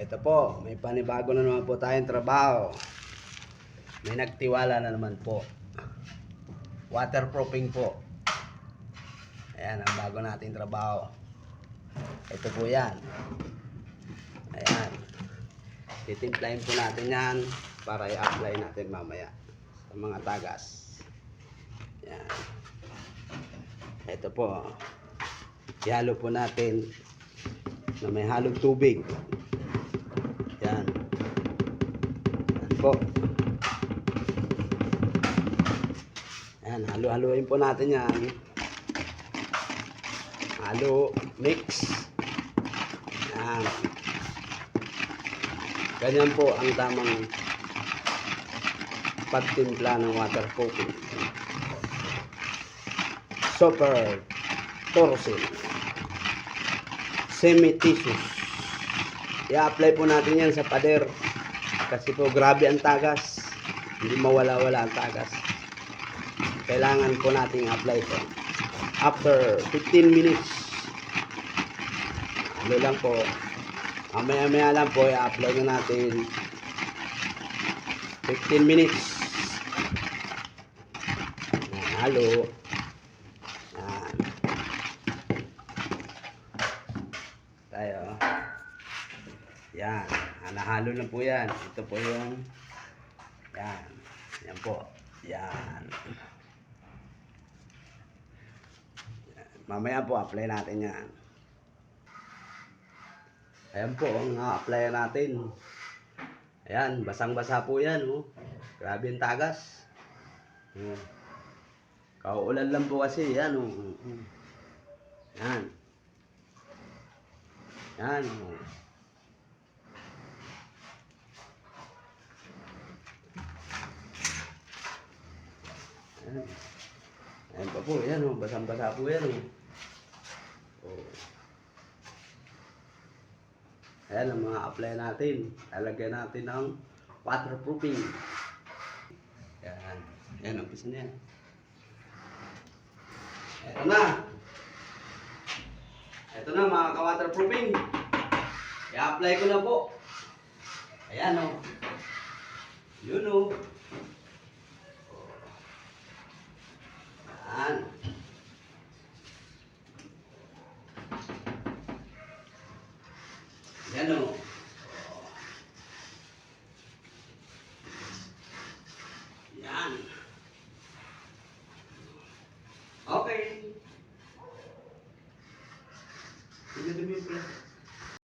Ito po, may panibago na naman po tayong trabaho. May nagtiwala na naman po. Waterproofing po. Ayan, ang bago nating trabaho. Ito po yan. Ayan. Titimplahin po natin yan para i-apply natin mamaya sa mga tagas. Ayan. Ito po. Ihalo po natin na may halong tubig. Yan. Yan po. Yan, halo-haloin po natin yan. Halo, mix. Yan. Ganyan po ang tamang pagtimpla ng waterproofing. Super Torsil Semi-tissues. I-apply po natin yan sa pader kasi po grabe ang tagas, hindi mawala-wala ang tagas. Kailangan po nating apply po after 15 minutes. Ano lang po, mamaya-maya lang po i-apply na natin 15 minutes. Halo. Yan. Tayo. Yan. Nahalo na po yan. Ito po yung yan. Yan po. Yan. Mamaya po apply natin yan. Ayan po ang apply natin. Ayan. Basang-basa po yan. Oh. Grabe yung tagas. Kauulan lang po kasi. Yan. Oh. Yan. Yan. Oh. Ayan. Ayan pa po, yan o, basang-basa po yan o. Oh. Ayan ang mga apply natin. Lalagyan natin ng waterproofing. Ayan. Ayan, umpisa na yan. Ito na. Ito na mga ka-waterproofing. I-apply ko na po. Ayan o. Yun o. Yan. Yan o.